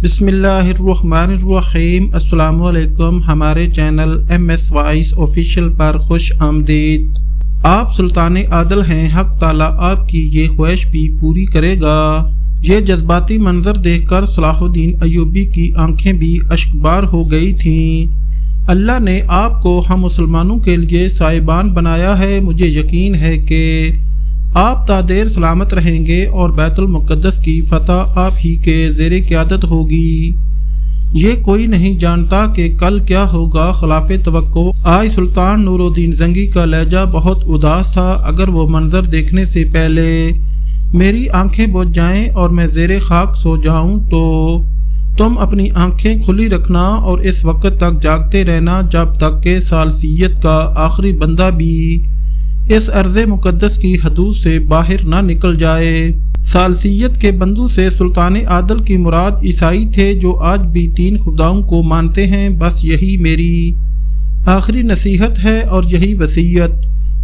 بسم اللہ الرحمن الرحیم۔ السلام علیکم۔ ہمارے چینل MS وائس آفیشیل پر خوش آمدید۔ آپ سلطان عادل ہیں، حق تعالیٰ آپ کی یہ خواہش بھی پوری کرے گا۔ یہ جذباتی منظر دیکھ کر صلاح الدین ایوبی کی آنکھیں بھی اشکبار ہو گئی تھیں۔ اللہ نے آپ کو ہم مسلمانوں کے لیے سائبان بنایا ہے۔ مجھے یقین ہے کہ آپ تا دیر سلامت رہیں گے اور بیت المقدس کی فتح آپ ہی کے زیر قیادت ہوگی۔ یہ کوئی نہیں جانتا کہ کل کیا ہوگا۔ خلاف توقع آج سلطان نور الدین زنگی کا لہجہ بہت اداس تھا۔ اگر وہ منظر دیکھنے سے پہلے میری آنکھیں بجھ جائیں اور میں زیر خاک سو جاؤں تو تم اپنی آنکھیں کھلی رکھنا اور اس وقت تک جاگتے رہنا جب تک کہ ثالثیت کا آخری بندہ بھی اس ارض مقدس کی حدود سے باہر نہ نکل جائے۔ ثالثیت کے بندوں سے سلطان عادل کی مراد عیسائی تھے جو آج بھی 3 خداؤں کو مانتے ہیں۔ بس یہی میری آخری نصیحت ہے اور یہی وصیت۔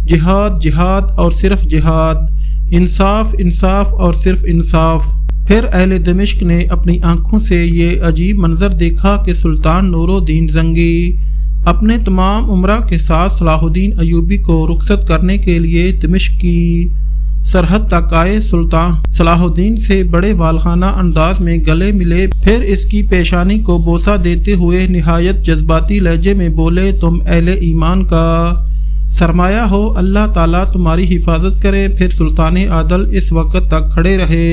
جہاد جہاد اور صرف جہاد، انصاف انصاف اور صرف انصاف۔ پھر اہل دمشق نے اپنی آنکھوں سے یہ عجیب منظر دیکھا کہ سلطان نور الدین زنگی اپنے تمام امراء کے ساتھ صلاح الدین ایوبی کو رخصت کرنے کے لیے دمشق کی سرحد تک آئے۔ سلطان صلاح الدین سے بڑے والہانہ انداز میں گلے ملے، پھر اس کی پیشانی کو بوسہ دیتے ہوئے نہایت جذباتی لہجے میں بولے، تم اہل ایمان کا سرمایہ ہو، اللہ تعالیٰ تمہاری حفاظت کرے۔ پھر سلطان عادل اس وقت تک کھڑے رہے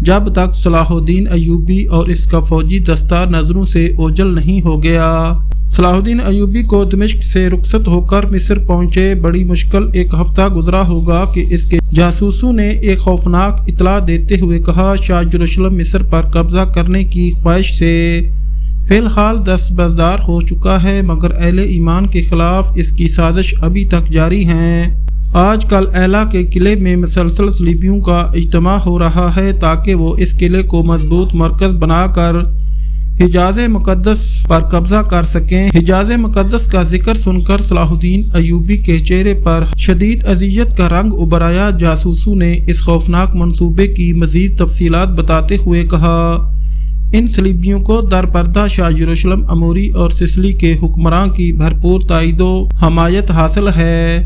جب تک صلاح الدین ایوبی اور اس کا فوجی دستہ نظروں سے اوجھل نہیں ہو گیا۔ صلاح الدین ایوبی کو دمشق سے رخصت ہو کر مصر پہنچے۔ بڑی مشکل 1 ہفتہ گزرا ہوگا کہ اس کے جاسوسوں نے ایک خوفناک اطلاع دیتے ہوئے کہا، شاہ یروشلم مصر پر قبضہ کرنے کی خواہش سے فی الحال دستبردار ہو چکا ہے، مگر اہل ایمان کے خلاف اس کی سازش ابھی تک جاری ہے۔ آج کل ایلا کے قلعے میں مسلسل صلیبیوں کا اجتماع ہو رہا ہے تاکہ وہ اس قلعے کو مضبوط مرکز بنا کر حجاز مقدس پر قبضہ کر سکیں۔ حجاز مقدس کا ذکر سن کر صلاح الدین ایوبی کے چہرے پر شدید اذیت کا رنگ ابھر آیا۔ جاسوسوں نے اس خوفناک منصوبے کی مزید تفصیلات بتاتے ہوئے کہا، ان صلیبیوں کو در پردہ شاہ یروشلم اموری اور سسلی کے حکمراں کی بھرپور تائید و حمایت حاصل ہے۔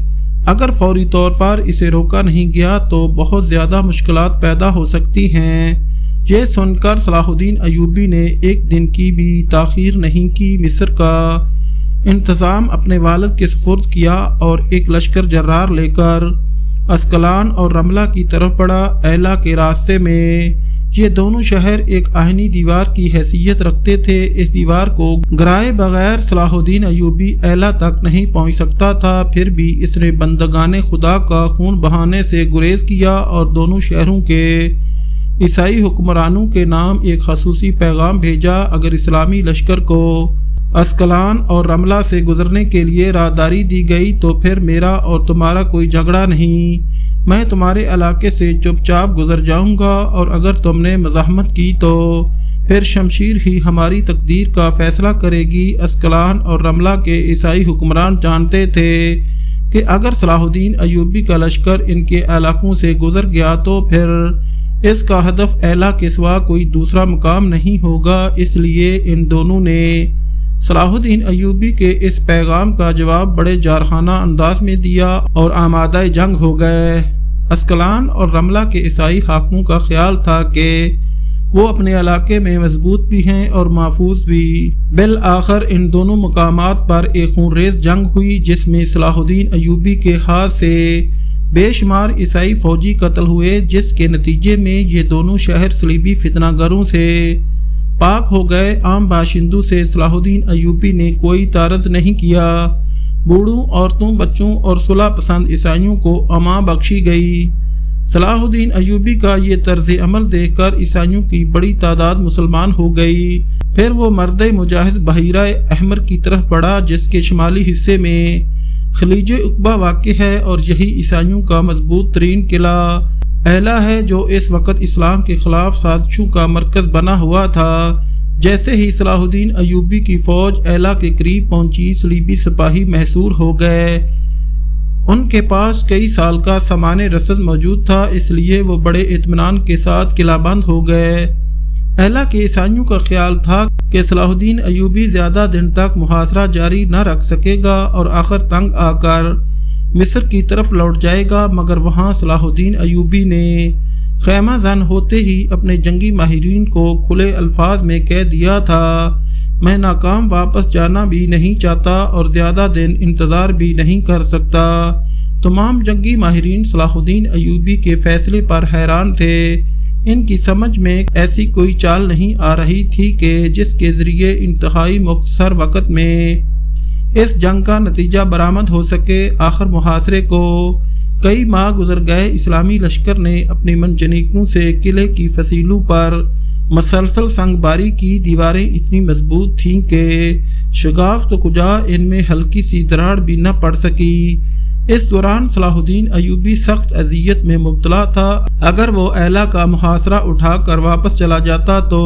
اگر فوری طور پر اسے روکا نہیں گیا تو بہت زیادہ مشکلات پیدا ہو سکتی ہیں۔ یہ سن کر صلاح الدین ایوبی نے ایک دن کی بھی تاخیر نہیں کی، مصر کا انتظام اپنے والد کے سپرد کیا اور ایک لشکر جرار لے کر اسکلان اور رملہ کی طرف بڑھا۔ ایلا کے راستے میں یہ دونوں شہر ایک آہنی دیوار کی حیثیت رکھتے تھے۔ اس دیوار کو گرائے بغیر صلاح الدین ایوبی ایلا تک نہیں پہنچ سکتا تھا، پھر بھی اس نے بندگان خدا کا خون بہانے سے گریز کیا اور دونوں شہروں کے عیسائی حکمرانوں کے نام ایک خصوصی پیغام بھیجا، اگر اسلامی لشکر کو اسکلان اور رملہ سے گزرنے کے لیے راہداری دی گئی تو پھر میرا اور تمہارا کوئی جھگڑا نہیں، میں تمہارے علاقے سے چپ چاپ گزر جاؤں گا، اور اگر تم نے مزاحمت کی تو پھر شمشیر ہی ہماری تقدیر کا فیصلہ کرے گی۔ اسکلان اور رملہ کے عیسائی حکمران جانتے تھے کہ اگر صلاح الدین ایوبی کا لشکر ان کے علاقوں سے گزر گیا تو پھر اس کا ہدف ایلا کے سوا کوئی دوسرا مقام نہیں ہوگا، اس لیے ان دونوں نے صلاح الدین ایوبی کے اس پیغام کا جواب بڑے جارحانہ انداز میں دیا اور آمادہ جنگ ہو گئے۔ اسکلان اور رملہ کے عیسائی حاکموں کا خیال تھا کہ وہ اپنے علاقے میں مضبوط بھی ہیں اور محفوظ بھی۔ بالآخر ان دونوں مقامات پر ایک خونریز جنگ ہوئی جس میں صلاح الدین ایوبی کے ہاتھ سے بے شمار عیسائی فوجی قتل ہوئے، جس کے نتیجے میں یہ دونوں شہر صلیبی فتنہ گروں سے پاک ہو گئے۔ عام باشندوں سے صلاح الدین ایوبی نے کوئی تعرض نہیں کیا۔ بوڑھوں، عورتوں، بچوں اور صلح پسند عیسائیوں کو امان بخشی گئی۔ صلاح الدین ایوبی کا یہ طرز عمل دیکھ کر عیسائیوں کی بڑی تعداد مسلمان ہو گئی۔ پھر وہ مرد مجاہد بحیرہ احمر کی طرف بڑھا جس کے شمالی حصے میں خلیج عقبہ واقع ہے، اور یہی عیسائیوں کا مضبوط ترین قلعہ ایلا ہے جو اس وقت اسلام کے خلاف سازشوں کا مرکز بنا ہوا تھا۔ جیسے ہی صلاح الدین ایوبی کی فوج ایلا کے قریب پہنچی، صلیبی سپاہی محصور ہو گئے۔ ان کے پاس کئی سال کا سامان رسد موجود تھا، اس لیے وہ بڑے اطمینان کے ساتھ قلعہ بند ہو گئے۔ اہلا کے عیسائیوں کا خیال تھا کہ صلاح الدین ایوبی زیادہ دن تک محاصرہ جاری نہ رکھ سکے گا اور آخر تنگ آ کر مصر کی طرف لوٹ جائے گا، مگر وہاں صلاح الدین ایوبی نے خیمہ زن ہوتے ہی اپنے جنگی ماہرین کو کھلے الفاظ میں کہہ دیا تھا، میں ناکام واپس جانا بھی نہیں چاہتا اور زیادہ دن انتظار بھی نہیں کر سکتا۔ تمام جنگی ماہرین صلاح الدین ایوبی کے فیصلے پر حیران تھے۔ ان کی سمجھ میں ایسی کوئی چال نہیں آ رہی تھی کہ جس کے ذریعے انتہائی مختصر وقت میں اس جنگ کا نتیجہ برآمد ہو سکے۔ آخر محاصرے کو کئی ماہ گزر گئے۔ اسلامی لشکر نے اپنی منجنیقوں سے قلعے کی فصیلوں پر مسلسل سنگ باری کی۔ دیواریں اتنی مضبوط تھیں کہ شگاف تو کجا ان میں ہلکی سی دراڑ بھی نہ پڑ سکی۔ اس دوران صلاح الدین ایوبی سخت اذیت میں مبتلا تھا۔ اگر وہ اہلا کا محاصرہ اٹھا کر واپس چلا جاتا تو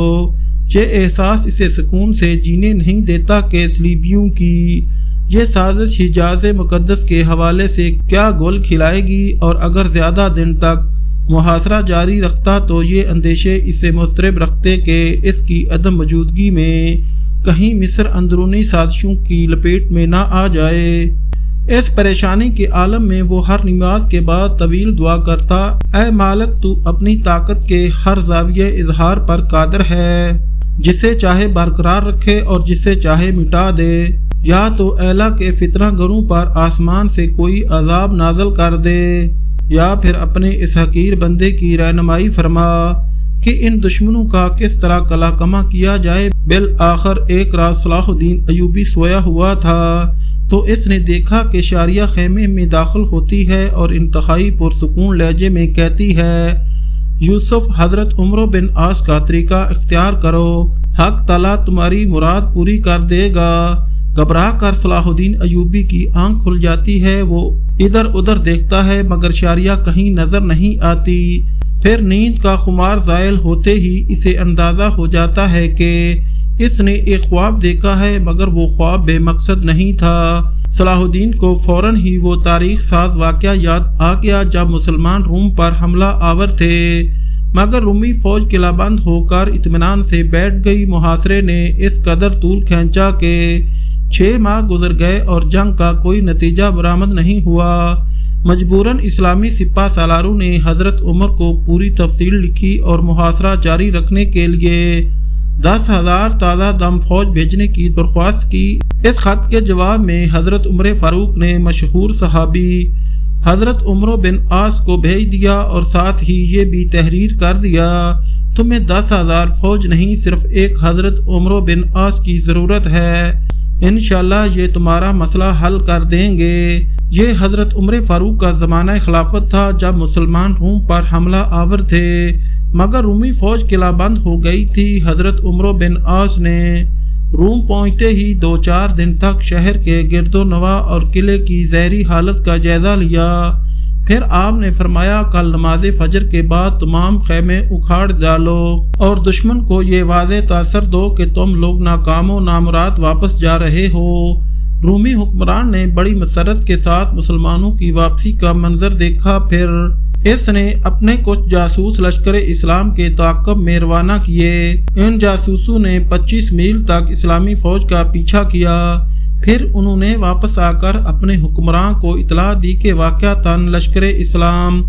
یہ احساس اسے سکون سے جینے نہیں دیتا کہ صلیبیوں کی یہ سازش حجاز مقدس کے حوالے سے کیا گول کھلائے گی، اور اگر زیادہ دن تک محاصرہ جاری رکھتا تو یہ اندیشے اسے مضطرب رکھتے کہ اس کی عدم موجودگی میں کہیں مصر اندرونی سازشوں کی لپیٹ میں نہ آ جائے۔ اس پریشانی کے عالم میں وہ ہر نماز کے بعد طویل دعا کرتا، اے مالک تو اپنی طاقت کے ہر زاویہ اظہار پر قادر ہے، جسے چاہے برقرار رکھے اور جسے چاہے مٹا دے۔ یا تو اہلا کے فتنہ گروں پر آسمان سے کوئی عذاب نازل کر دے، یا پھر اپنے اس حقیر بندے کی رہنمائی فرما کہ ان دشمنوں کا کس طرح قلع کما کیا جائے۔ بالآخر ایک رات صلاح الدین ایوبی سویا ہوا تھا تو اس نے دیکھا کہ شاریہ خیمے میں داخل ہوتی ہے اور انتہائی پرسکون لہجے میں کہتی ہے، یوسف، حضرت عمرو بن عاص کا طریقہ اختیار کرو، حق تعالیٰ تمہاری مراد پوری کر دے گا۔ گھبرا کر صلاح الدین ایوبی کی آنکھ کھل جاتی ہے۔ وہ ادھر ادھر دیکھتا ہے مگر شاریہ کہیں نظر نہیں آتی۔ پھر نیند کا خمار زائل ہوتے ہی اسے اندازہ ہو جاتا ہے کہ اس نے ایک خواب دیکھا ہے، مگر وہ خواب بے مقصد نہیں تھا۔ صلاح الدین کو فوراً ہی وہ تاریخ ساز واقعہ یاد آ گیا جب مسلمان روم پر حملہ آور تھے، مگر رومی فوج قلعہ بند ہو کر اطمینان سے بیٹھ گئی۔ محاصرے نے اس قدر طول کھینچا کہ 6 ماہ گزر گئے اور جنگ کا کوئی نتیجہ برآمد نہیں ہوا۔ مجبوراً اسلامی سپہ سالاروں نے حضرت عمر کو پوری تفصیل لکھی اور محاصرہ جاری رکھنے کے لیے 10,000 تازہ دم فوج بھیجنے کی درخواست کی۔ اس خط کے جواب میں حضرت عمر فاروق نے مشہور صحابی حضرت عمرو بن عاص کو بھیج دیا اور ساتھ ہی یہ بھی تحریر کر دیا، تمہیں 10,000 فوج نہیں، صرف ایک حضرت عمرو بن عاص کی ضرورت ہے، انشاءاللہ یہ تمہارا مسئلہ حل کر دیں گے۔ یہ حضرت عمر فاروق کا زمانہ خلافت تھا جب مسلمان روم پر حملہ آور تھے، مگر رومی فوج قلعہ بند ہو گئی تھی۔ حضرت عمرو بن عاص نے روم پہنچتے ہی 2-4 دن تک شہر کے گرد و نواح اور قلعے کی ظاہری حالت کا جائزہ لیا۔ پھر آپ نے فرمایا، کل نماز فجر کے بعد تمام خیمے اکھاڑ ڈالو اور دشمن کو یہ واضح تاثر دو کہ تم لوگ ناکام و نامراد واپس جا رہے ہو۔ رومی حکمران نے بڑی مسرت کے ساتھ مسلمانوں کی واپسی کا منظر دیکھا۔ پھر اس نے اپنے کچھ جاسوس لشکر اسلام کے تعاقب میں روانہ کیے۔ ان جاسوسوں نے 25 میل تک اسلامی فوج کا پیچھا کیا۔ پھر انہوں نے واپس آ کر اپنے حکمران کو اطلاع دی کہ واقعتاً لشکر اسلام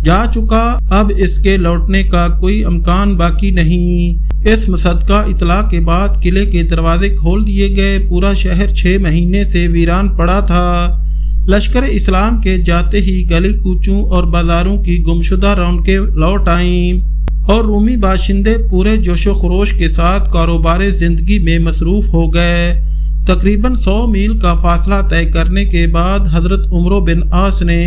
جا چکا، اب اس کے لوٹنے کا کوئی امکان باقی نہیں۔ اس مصدقہ اطلاع کے بعد قلعے کے دروازے کھول دیے گئے۔ پورا شہر 6 مہینے سے ویران پڑا تھا۔ لشکر اسلام کے جاتے ہی گلی کوچوں اور بازاروں کی گمشدہ رونقیں لوٹ آئیں اور رومی باشندے پورے جوش و خروش کے ساتھ کاروبار زندگی میں مصروف ہو گئے۔ تقریباً 100 میل کا فاصلہ طے کرنے کے بعد حضرت عمرو بن عاص نے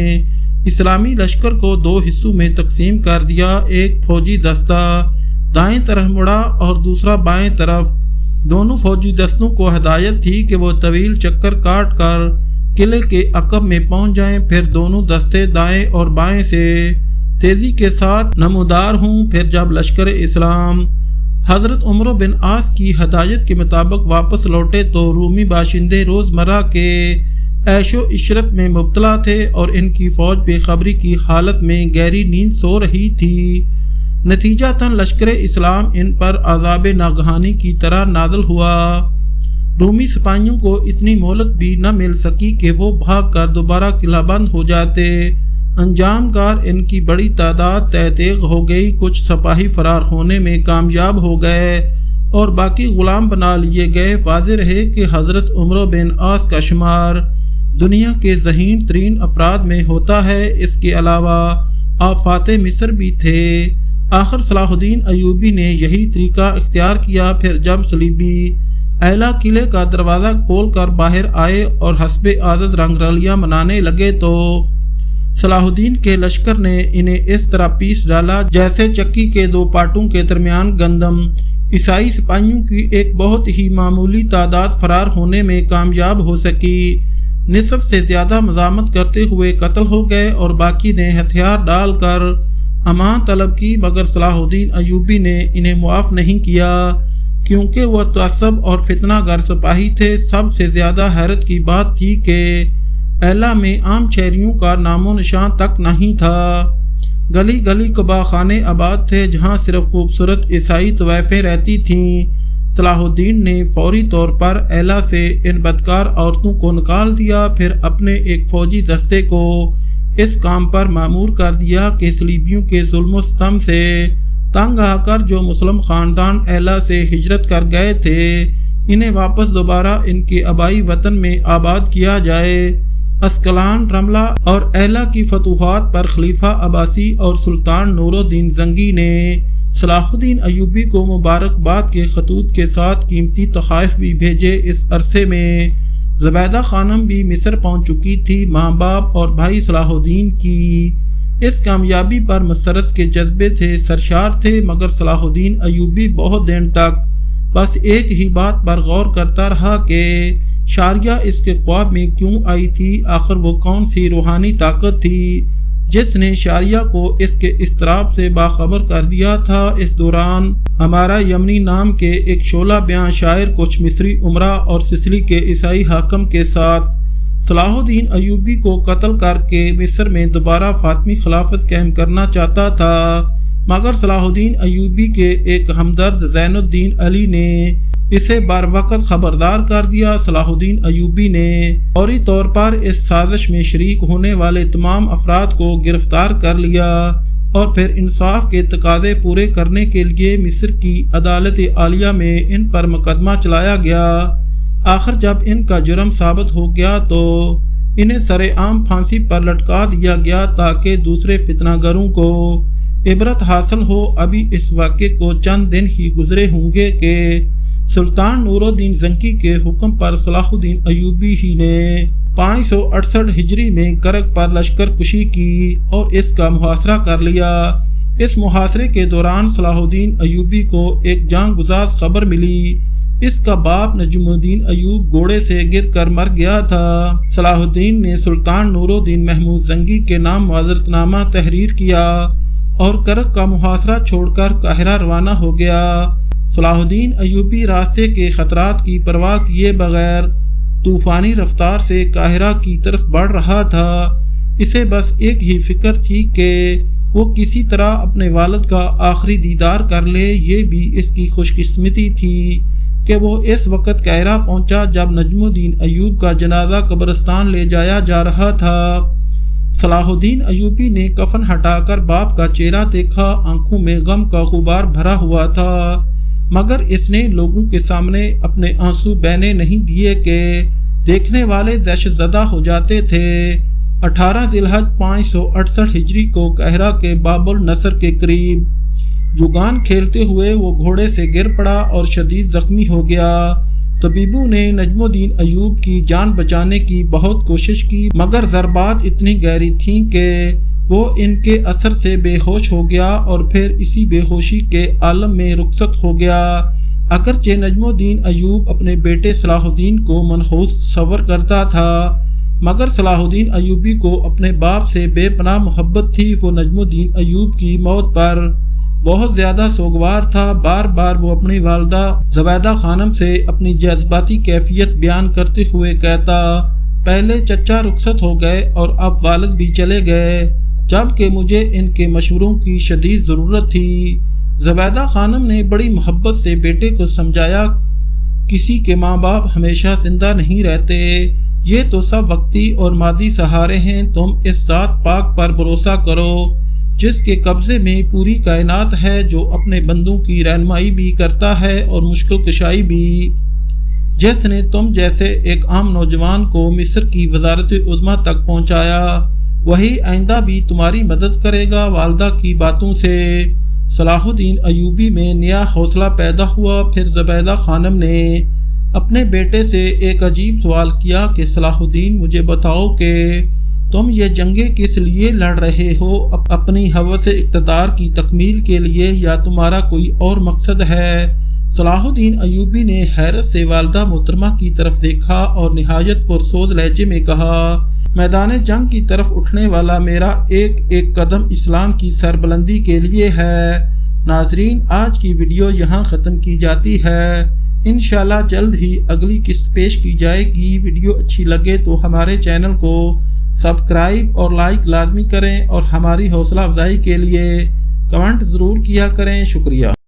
اسلامی لشکر کو 2 حصوں میں تقسیم کر دیا۔ ایک فوجی دستہ دائیں طرف مڑا اور دوسرا بائیں طرف۔ دونوں فوجی دستوں کو ہدایت تھی کہ وہ طویل چکر کاٹ کر قلعے کے عقب میں پہنچ جائیں، پھر دونوں دستے دائیں اور بائیں سے تیزی کے ساتھ نمودار ہوں۔ پھر جب لشکر اسلام حضرت عمرو بن عاص کی ہدایت کے مطابق واپس لوٹے تو رومی باشندے روزمرہ کے عیش و عشرت میں مبتلا تھے اور ان کی فوج بے خبری کی حالت میں گہری نیند سو رہی تھی۔ نتیجتاً لشکر اسلام ان پر عذاب ناگہانی کی طرح نازل ہوا۔ رومی سپاہیوں کو اتنی مہلت بھی نہ مل سکی کہ وہ بھاگ کر دوبارہ قلعہ بند ہو جاتے۔ انجام کار ان کی بڑی تعداد تہ تیغ ہو گئی، کچھ سپاہی فرار ہونے میں کامیاب ہو گئے اور باقی غلام بنا لیے گئے۔ واضح رہے کہ حضرت عمرو بن عاص کا شمار دنیا کے ذہین ترین افراد میں ہوتا ہے۔ اس کے علاوہ آپ فاتح مصر بھی تھے۔ آخر صلاح الدین ایوبی نے یہی طریقہ اختیار کیا۔ پھر جب صلیبی ایلا قلعے کا دروازہ کھول کر باہر آئے اور حسب عادت رنگ رلیاں منانے لگے تو صلاح الدین کے لشکر نے انہیں اس طرح پیس ڈالا جیسے چکی کے دو پاٹوں کے درمیان گندم۔ عیسائی سپاہیوں کی ایک بہت ہی معمولی تعداد فرار ہونے میں کامیاب ہو سکی۔ نصف سے زیادہ مزاحمت کرتے ہوئے قتل ہو گئے اور باقی نے ہتھیار ڈال کر امان طلب کی، مگر صلاح الدین ایوبی نے انہیں معاف نہیں کیا کیونکہ وہ تعصب اور فتنہ گر سپاہی تھے۔ سب سے زیادہ حیرت کی بات تھی کہ ایلا میں عام شہریوں کا نام و نشان تک نہیں تھا۔ گلی گلی قبا خانے آباد تھے جہاں صرف خوبصورت عیسائی طوائفیں رہتی تھیں۔ صلاح الدین نے فوری طور پر ایلا سے ان بدکار عورتوں کو نکال دیا، پھر اپنے ایک فوجی دستے کو اس کام پر مامور کر دیا کہ صلیبیوں کے ظلم و ستم سے تنگ آ کر جو مسلم خاندان ایلا سے ہجرت کر گئے تھے انہیں واپس دوبارہ ان کے آبائی وطن میں آباد کیا جائے۔ اسکلان، رملہ اور ایلا کی فتوحات پر خلیفہ عباسی اور سلطان نور الدین زنگی نے صلاح الدین ایوبی کو مبارکباد کے خطوط کے ساتھ قیمتی تحائف بھی بھیجے۔ اس عرصے میں زبیدہ خانم بھی مصر پہنچ چکی تھی۔ ماں باپ اور بھائی صلاح الدین کی اس کامیابی پر مسرت کے جذبے سے سرشار تھے، مگر صلاح الدین ایوبی بہت دن تک بس ایک ہی بات پر غور کرتا رہا کہ شاریہ اس کے خواب میں کیوں آئی تھی۔ آخر وہ کون سی روحانی طاقت تھی جس نے شاریہ کو اس کے اضطراب سے باخبر کر دیا تھا۔ اس دوران ہمارا یمنی نام کے ایک شعلہ بیان شاعر کچھ مصری امراء اور سسلی کے عیسائی حاکم کے ساتھ صلاح الدین ایوبی کو قتل کر کے مصر میں دوبارہ فاطمی خلافت قائم کرنا چاہتا تھا، مگر صلاح الدین ایوبی کے ایک ہمدرد زین الدین علی نے اسے بر وقت خبردار کر دیا۔ صلاح الدین ایوبی نے فوری طور پر اس سازش میں شریک ہونے والے تمام افراد کو گرفتار کر لیا اور پھر انصاف کے تقاضے پورے کرنے کے لیے مصر کی عدالت عالیہ میں ان پر مقدمہ چلایا گیا۔ آخر جب ان کا جرم ثابت ہو گیا تو انہیں سر عام پھانسی پر لٹکا دیا گیا تاکہ دوسرے فتنہ گروں کو عبرت حاصل ہو۔ ابھی اس واقعے کو چند دن ہی گزرے ہوں گے کہ سلطان نور الدین زنگی کے حکم پر صلاح الدین ایوبی ہی نے 568 ہجری میں کرک پر لشکر کشی کی اور اس کا محاصرہ کر لیا۔ اس محاصرے کے دوران صلاح الدین ایوبی کو ایک جاں گزاز خبر ملی۔ اس کا باپ نجم الدین ایوب گھوڑے سے گر کر مر گیا تھا۔ صلاح الدین نے سلطان نور الدین محمود زنگی کے نام معذرت نامہ تحریر کیا اور کرک کا محاصرہ چھوڑ کر قاہرہ روانہ ہو گیا۔ صلاح الدین ایوبی راستے کے خطرات کی پرواہ کیے بغیر طوفانی رفتار سے قاہرہ کی طرف بڑھ رہا تھا۔ اسے بس ایک ہی فکر تھی کہ وہ کسی طرح اپنے والد کا آخری دیدار کر لے۔ یہ بھی اس کی خوش قسمتی تھی کہ وہ اس وقت قاہرہ پہنچا جب نجم الدین ایوب کا جنازہ قبرستان لے جایا جا رہا تھا۔ صلاح الدین ایوبی نے کفن ہٹا کر باپ کا چہرہ دیکھا، آنکھوں میں غم کا غبار بھرا ہوا تھا، مگر اس نے لوگوں کے سامنے اپنے آنسو بہنے نہیں دیے کہ دیکھنے والے دہشت زدہ ہو جاتے تھے۔ 18 ذی الحج 568 ہجری کو قاہرہ کے باب النصر کے قریب جگان کھیلتے ہوئے وہ گھوڑے سے گر پڑا اور شدید زخمی ہو گیا۔ طبیبوں نے نجم الدین ایوب کی جان بچانے کی بہت کوشش کی، مگر ضربات اتنی گہری تھیں کہ وہ ان کے اثر سے بے ہوش ہو گیا اور پھر اسی بے ہوشی کے عالم میں رخصت ہو گیا۔ اگرچہ نجم الدین ایوب اپنے بیٹے صلاح الدین کو منحوس تصور کرتا تھا، مگر صلاح الدین ایوبی کو اپنے باپ سے بے پناہ محبت تھی۔ وہ نجم الدین ایوب کی موت پر بہت زیادہ سوگوار تھا۔ بار بار وہ اپنی والدہ زبیدہ خانم سے اپنی جذباتی کیفیت بیان کرتے ہوئے کہتا، پہلے چچا رخصت ہو گئے اور اب والد بھی چلے گئے، جبکہ مجھے ان کے مشوروں کی شدید ضرورت تھی۔ زبیدہ خانم نے بڑی محبت سے بیٹے کو سمجھایا، کسی کے ماں باپ ہمیشہ زندہ نہیں رہتے، یہ تو سب وقتی اور مادی سہارے ہیں۔ تم اس ذات پاک پر بھروسہ کرو جس کے قبضے میں پوری کائنات ہے، جو اپنے بندوں کی رہنمائی بھی کرتا ہے اور مشکل کشائی بھی۔ جس نے تم جیسے ایک عام نوجوان کو مصر کی وزارت عظمیٰ تک پہنچایا، وہی آئندہ بھی تمہاری مدد کرے گا۔ والدہ کی باتوں سے صلاح الدین ایوبی میں نیا حوصلہ پیدا ہوا۔ پھر زبیدہ خانم نے اپنے بیٹے سے ایک عجیب سوال کیا کہ صلاح الدین، مجھے بتاؤ کہ تم یہ جنگیں کس لیے لڑ رہے ہو؟ اپنی ہوس اقتدار کی تکمیل کے لیے یا تمہارا کوئی اور مقصد ہے؟ صلاح الدین ایوبی نے حیرت سے والدہ محترمہ کی طرف دیکھا اور نہایت پرسوز لہجے میں کہا، میدان جنگ کی طرف اٹھنے والا میرا ایک ایک قدم اسلام کی سربلندی کے لیے ہے۔ ناظرین، آج کی ویڈیو یہاں ختم کی جاتی ہے۔ انشاءاللہ جلد ہی اگلی قسط پیش کی جائے گی۔ ویڈیو اچھی لگے تو ہمارے چینل کو سبسکرائب اور لائک لازمی کریں اور ہماری حوصلہ افزائی کے لیے کمنٹ ضرور کیا کریں۔ شکریہ۔